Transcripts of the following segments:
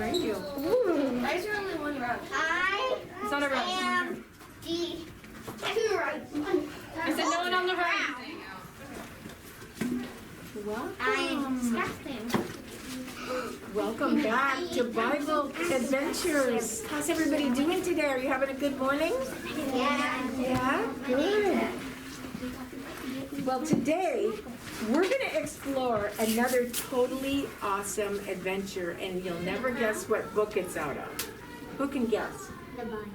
are you? Why is there only one round? It's not a round. am the two right. I said no one on the right. I am Welcome. disgusting. Welcome back to Bible Adventures. How's everybody doing today? Are you having a good morning? Yeah. Yeah? Good. Well, today we're going to explore another totally awesome adventure, and you'll never guess what book it's out of. Who can guess? The Bible.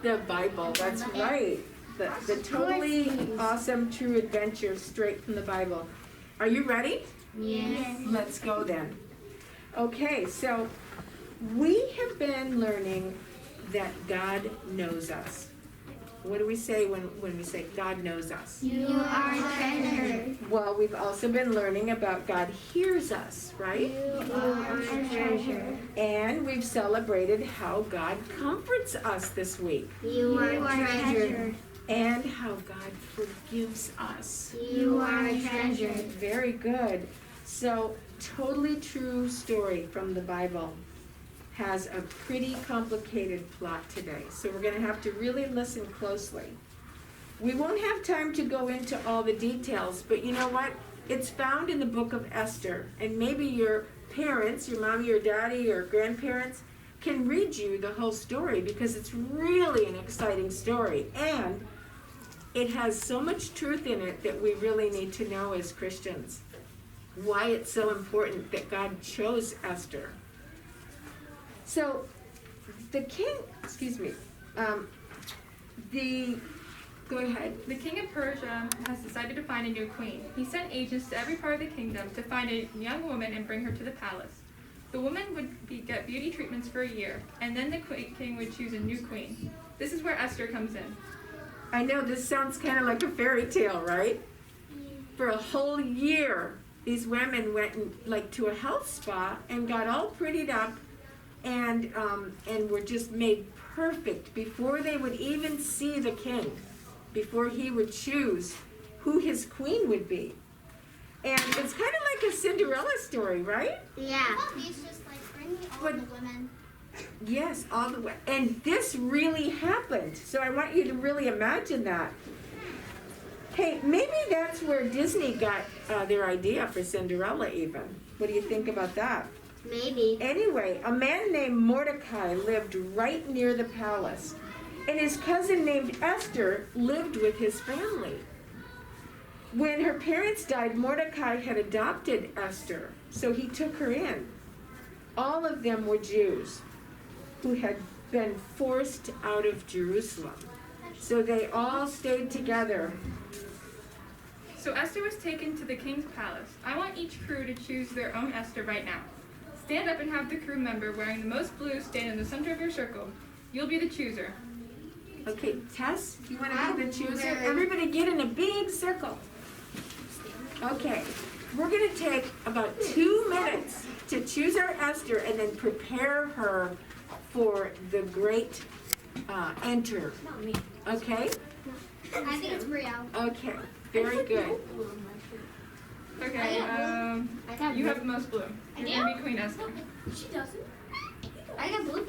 The Bible, that's right. The totally awesome true adventure straight from the Bible. Are you ready? Yes. Let's go then. Okay, so we have been learning that God knows us. What do we say when we say God knows us? You are treasure. Well, we've also been learning about God hears us, right? You are treasure. And we've celebrated how God comforts us this week. You are treasure. And how God forgives us. You are treasure. Very good. So, totally true story from the Bible has a pretty complicated plot today. So we're going to have to really listen closely. We won't have time to go into all the details, but you know what? It's found in the book of Esther. And maybe your parents, your mommy or daddy or grandparents, can read you the whole story because it's really an exciting story. And it has so much truth in it that we really need to know as Christians. Why it's so important that God chose Esther. So, the king, go ahead. The king of Persia has decided to find a new queen. He sent agents to every part of the kingdom to find a young woman and bring her to the palace. The woman would get beauty treatments for a year, and then the king would choose a new queen. This is where Esther comes in. I know this sounds kind of like a fairy tale, right? For a whole year, these women went to a health spa and got all prettied up and were just made perfect before they would even see the king, before he would choose who his queen would be. And it's kind of like a Cinderella story, right? Yeah. He's just like bringing all But- the women. Yes, all the way. And this really happened. So I want you to really imagine that. Hey, maybe that's where Disney got their idea for Cinderella even. What do you think about that? Maybe. Anyway, a man named Mordecai lived right near the palace. And his cousin named Esther lived with his family. When her parents died, Mordecai had adopted Esther, so he took her in. All of them were Jews who had been forced out of Jerusalem. So they all stayed together. So Esther was taken to the king's palace. I want each crew to choose their own Esther right now. Stand up and have the crew member wearing the most blue stand in the center of your circle. You'll be the chooser. Okay, Tess, you want to be the chooser? Everybody get in a big circle. Okay, we're going to take about 2 minutes to choose our Esther and then prepare her for the great enter. Okay? I think it's Brielle. Okay, very good. Okay, you have the most blue. You're going to be Queen Esther. She doesn't. I got blue.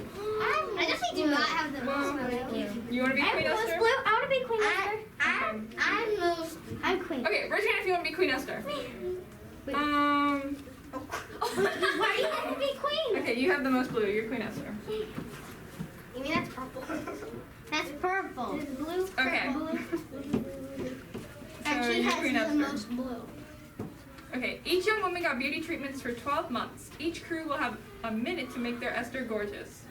I definitely do not have the most blue. You want to be Queen Esther? I want to be Queen Esther. I'm Queen. Okay, raise your hand if you want to be Queen Esther. Why do you want to be Queen? Okay, you have the most blue. You're Queen Esther. You mean that's purple? That's purple. It's blue. Okay. And So she you're has Queen the Esther. most blue. Okay, each young woman got beauty treatments for 12 months. Each crew will have a minute to make their Esther gorgeous.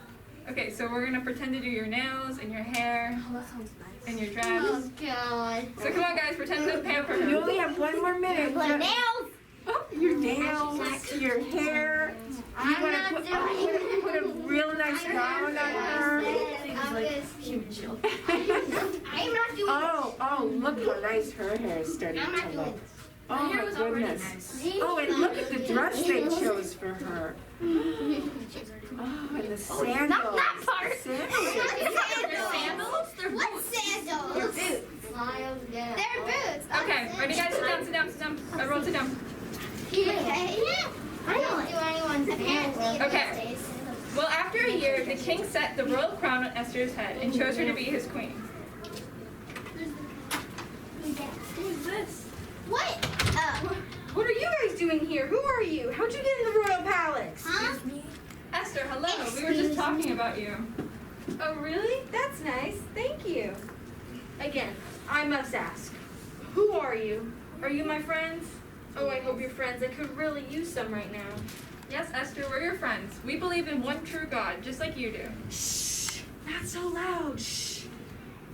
Okay, so we're going to pretend to do your nails and your hair Oh, that sounds nice. and your dress. Oh God. So come on, guys, pretend to pamper You her. only have 1 more minute. The nails. Oh, your nails, your hair. You I'm want not to doing put a real nice gown on her. I'm not doing Oh, look how nice her hair is starting I'm not to doing look. Oh hair my was already goodness. nice. Oh, and look at the dress they chose for her. Oh, and the sandals. Not that part. Sandals. They're what sandals? They're boots. They're boots. Okay, ready, guys? Sit down, sit down. Everyone sit down. Okay. I don't do anyone's nails. Okay. Well, king set the royal crown on Esther's head and chose her to be his queen. Who's this? What? What are you guys doing here? Who are you? How'd you get in the royal palace? Huh? Esther, hello. We were just talking about you. Oh, really? That's nice. Thank you. Again, I must ask, who are you? Are you my friends? Oh, I hope you're friends. I could really use some right now. Yes, Esther, we're your friends. We believe in one true God, just like you do. Shh! Not so loud. Shh!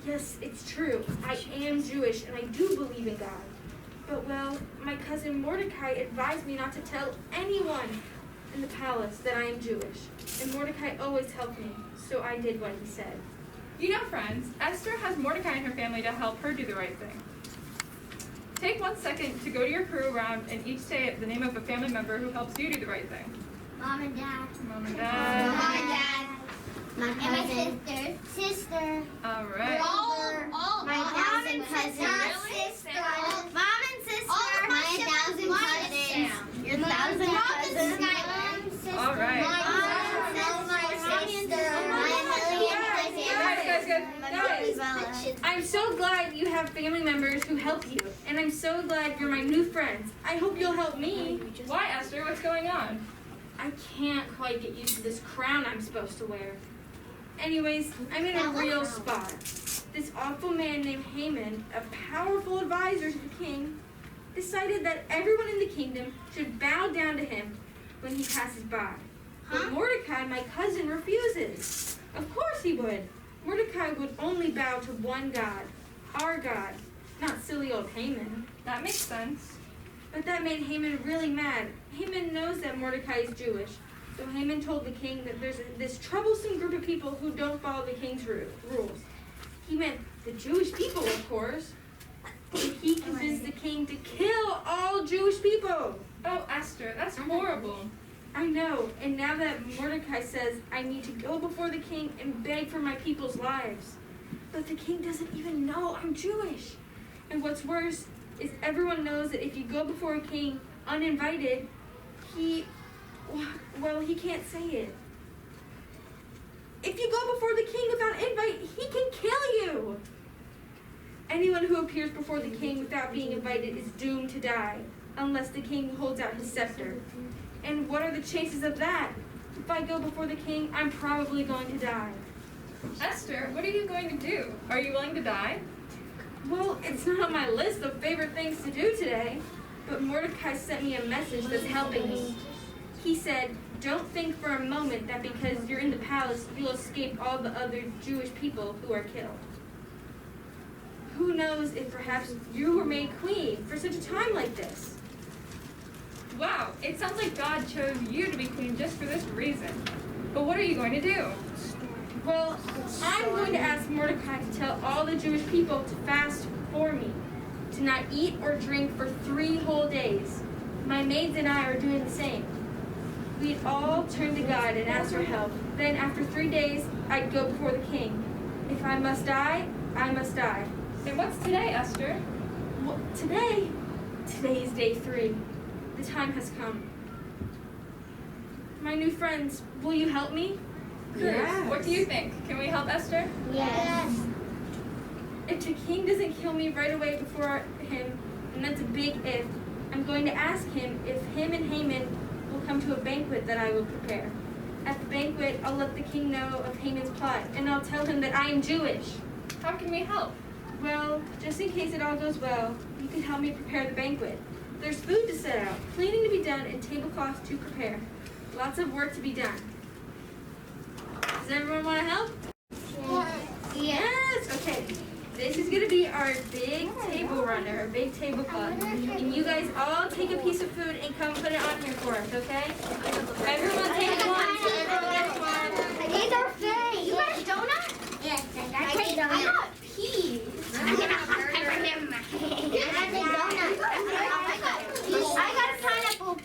Yes, it's true. I am Jewish and I do believe in God. But, well, my cousin Mordecai advised me not to tell anyone in the palace that I am Jewish. And Mordecai always helped me, so I did what he said. You know, friends, Esther has Mordecai and her family to help her do the right thing. Take 1 second to go to your crew around and each say the name of a family member who helps you do the right thing. Mom and Dad. Mom and Mom Dad. and Dad. My cousin. And my sister. All right. My thousand cousins. Really? Mom and sister. My thousand cousins. Your thousand cousins. All right. Guys, I'm so glad you have family members who help you, and I'm so glad you're my new friends. I hope you'll help me. Why, Esther? What's going on? I can't quite get used to this crown I'm supposed to wear. Anyways, I'm in a real spot. This awful man named Haman, a powerful advisor to the king, decided that everyone in the kingdom should bow down to him when he passes by. But Mordecai, my cousin, refuses. Of course he would. Mordecai would only bow to one God, our God, not silly old Haman. That makes sense. But that made Haman really mad. Haman knows that Mordecai is Jewish, so Haman told the king that there's this troublesome group of people who don't follow the king's rules. He meant the Jewish people, of course. And he convinced the king to kill all Jewish people. Oh, Esther, that's horrible. I know, and now that Mordecai says I need to go before the king and beg for my people's lives. But the king doesn't even know I'm Jewish. And what's worse is everyone knows that if you go before a king uninvited, he can't say it. If you go before the king without invite, he can kill you. Anyone who appears before the king without being invited is doomed to die, unless the king holds out his scepter. And what are the chances of that? If I go before the king, I'm probably going to die. Esther, what are you going to do? Are you willing to die? Well, it's not on my list of favorite things to do today, but Mordecai sent me a message that's helping me. He said, don't think for a moment that because you're in the palace, you'll escape all the other Jewish people who are killed. Who knows if perhaps you were made queen for such a time like this? Wow, it sounds like God chose you to be queen just for this reason. But what are you going to do? Well, I'm going to ask Mordecai to tell all the Jewish people to fast for me, to not eat or drink for 3 whole days. My maids and I are doing the same. We'd all turn to God and ask for help. Then after 3 days, I'd go before the king. If I must die, I must die. And what's today, Esther? Well, today is day 3. The time has come. My new friends, will you help me? Cruz, what do you think? Can we help Esther? Yes. If the king doesn't kill me right away before him, and that's a big if, I'm going to ask him if him and Haman will come to a banquet that I will prepare. At the banquet, I'll let the king know of Haman's plot, and I'll tell him that I am Jewish. How can we help? Well, just in case it all goes well, you can help me prepare the banquet. There's food to set out, cleaning to be done, and tablecloths to prepare. Lots of work to be done. Does everyone want to help? Yes! Okay. This is going to be our big table runner, our big tablecloth. And you guys all take a piece of food and come put it on here for us, okay? Everyone take one. These are fake. You got a donut? Yes, I got a donut. I got peas. I got a donut. I got a pineapple.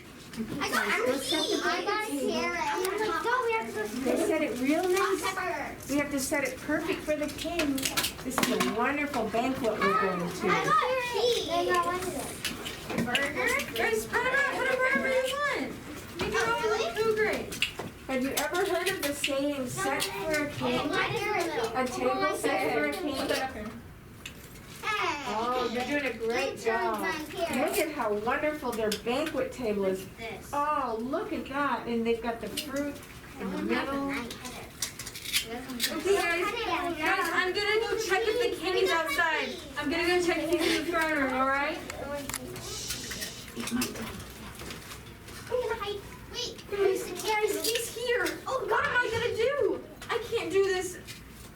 I got a pea. I got a carrot. They set it real nice. We have to set it perfect for the king. This is a wonderful banquet we're going I to. got pea. I got one of them. Burger. Guys, spread it out, put it wherever you want. Make it all look food grade. Have you ever heard of the saying, set for a king? A table set for a king? Put that up here. Oh, you're doing a great job. Look at how wonderful their banquet table is. This. Oh, look at that. And they've got the fruit in the middle. Okay, guys, I'm gonna go check if the king is outside. I'm gonna go check if he's in the throne room, alright? Wait, Guys, he's here. Oh, what am I gonna do? I can't do this.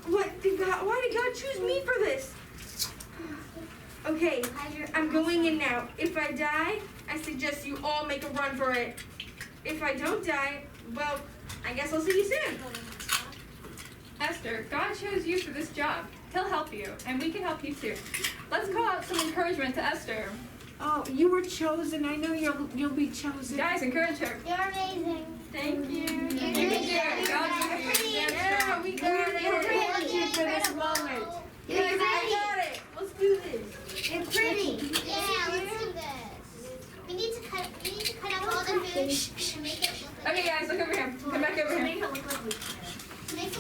Why did God choose me for this? Okay, I'm going in now. If I die, I suggest you all make a run for it. If I don't die, well, I guess I'll see you soon. Esther, God chose you for this job. He'll help you, and we can help you too. Let's call out some encouragement to Esther. Oh, you were chosen. I know you'll be chosen. Guys, encourage her. You're amazing. Thank you. You can do it. God's with you. Yeah, we got We're it. praising you for this moment. Guys, I got it. Let's do this. You're pretty. Yeah, let's do this. We need to cut up all the food to make it look like Okay, guys, look over here. Come back over here. make it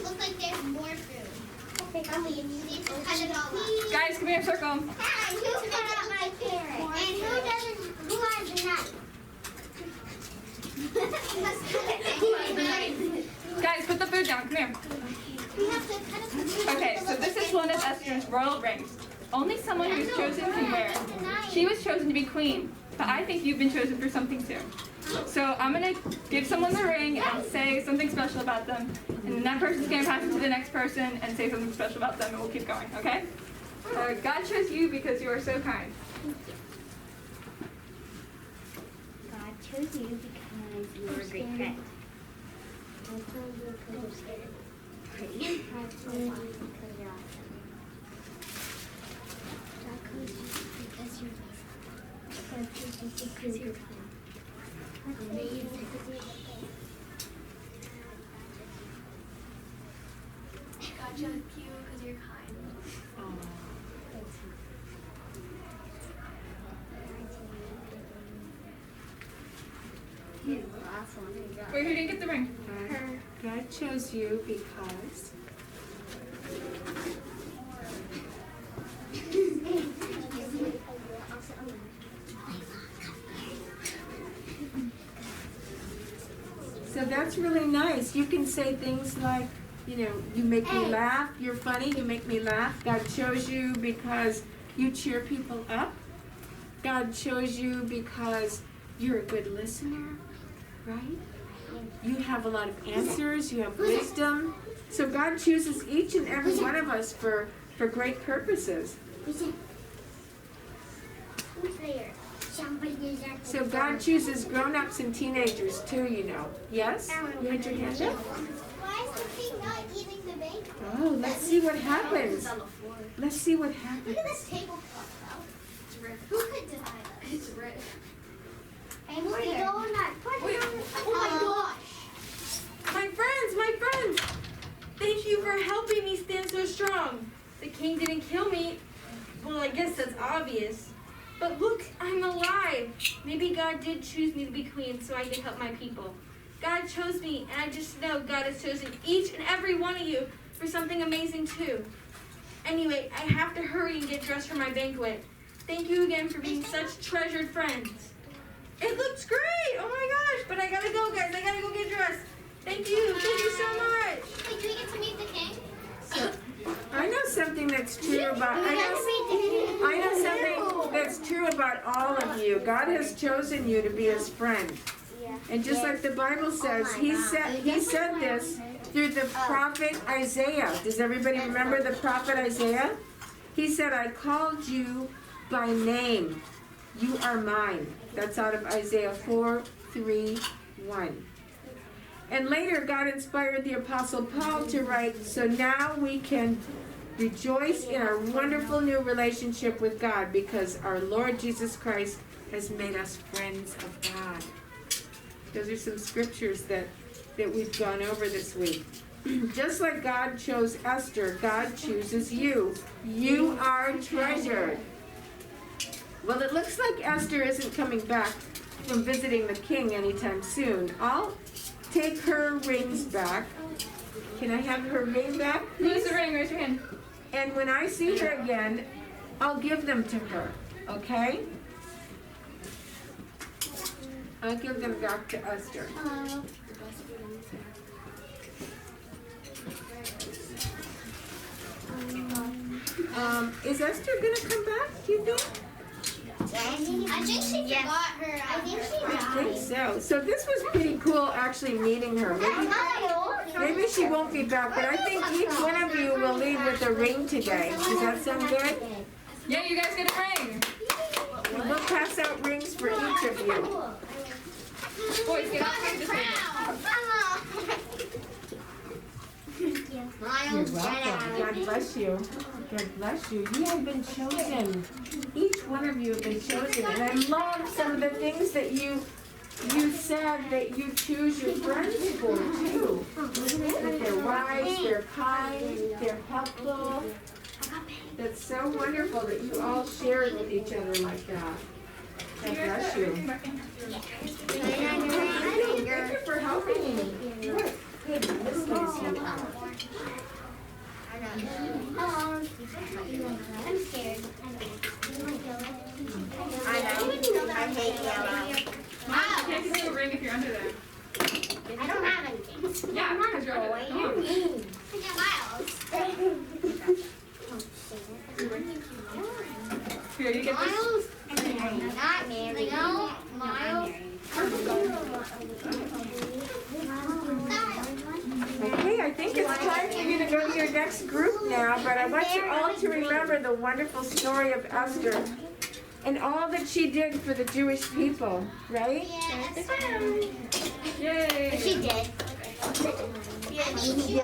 look like there's more food. Okay, you need to cut it all up. Guys, come here, circle. And who cut up my carrot? And who has the knife? Guys, put the food down. Come here. We have to cut up the food. Okay, so this is one of Esther's royal rings. Only someone who is chosen can wear it. She was chosen to be queen, but I think you've been chosen for something too. So I'm going to give someone the ring and say something special about them. And then that person's going to pass it to the next person and say something special about them, and we'll keep going, okay? God chose you because you are so kind. God chose you because you were a great friend. Pretty. Because you're awesome. God chose you because you're amazing. Because you're kind. Amazing. God chose you because you're kind. Wait, who didn't get the ring? God chose you because. So that's really nice. You can say things like, you make me laugh, you're funny, you make me laugh. God chose you because you cheer people up. God chose you because you're a good listener, right? You have a lot of answers, you have wisdom. So God chooses each and every one of us for great purposes. So God chooses grown-ups and teenagers too, Yes? You had your hand up? Why is the king not eating the bacon? Oh, let's see what happens. Let's see what happens. Look at this tablecloth, though. It's ripped. Who could deny that? It's ripped. Hey, Morty, go on that. Oh my gosh. My friends! Thank you for helping me stand so strong. The king didn't kill me. Well, I guess that's obvious. But look, I'm alive. Maybe God did choose me to be queen so I can help my people. God chose me, and I just know God has chosen each and every one of you for something amazing too. Anyway, I have to hurry and get dressed for my banquet. Thank you again for being such treasured friends. It looks great! Oh my gosh! But I gotta go, guys. I gotta go get dressed. Thank you. Thank you so much. Wait, do we get to meet the king? So, I know something that's true about I know something that's true about all of you. God has chosen you to be his friend. And just like the Bible says, he said this through the prophet Isaiah. Does everybody remember the prophet Isaiah? He said, I called you by name. You are mine. That's out of Isaiah 4:3-1. And later, God inspired the Apostle Paul to write, so now we can rejoice in our wonderful new relationship with God because our Lord Jesus Christ has made us friends of God. Those are some scriptures that we've gone over this week. Just like God chose Esther, God chooses you. You are treasured. Well, it looks like Esther isn't coming back from visiting the king anytime soon. take her rings back. Can I have her ring back, Who has please? the ring? Raise your hand. And when I see her again, I'll give them to her, okay? I'll give them back to Esther. Is Esther gonna come back, do you think? I think she forgot her. I think she I died. think so. So this was pretty cool actually meeting her. Maybe she won't be back, but I think each one of you will leave with a ring today. Does that sound good? Yeah, you guys get a ring. We'll pass out rings for each of you. Boys, get off of this ring. You're welcome. God bless you. God bless you. You have been chosen. Each one of you have been chosen. And I love some of the things that you said that you choose your friends for too. That they're wise, they're kind, they're helpful. That's so wonderful that you all share it with each other like that. God bless you. Thank you for helping me. What goodness is you are. I'm scared. I hate yellow. You can't get a ring if you're under there. I don't have anything. Yeah, because you're under there. Come on. I got Miles. Here, you get this. Miles? Not married. No, Miles. Okay, I think it's time for you to go to your next group now, but I want you all to remember the wonderful story of Esther and all that she did for the Jewish people, right? Yes. Yay. She did.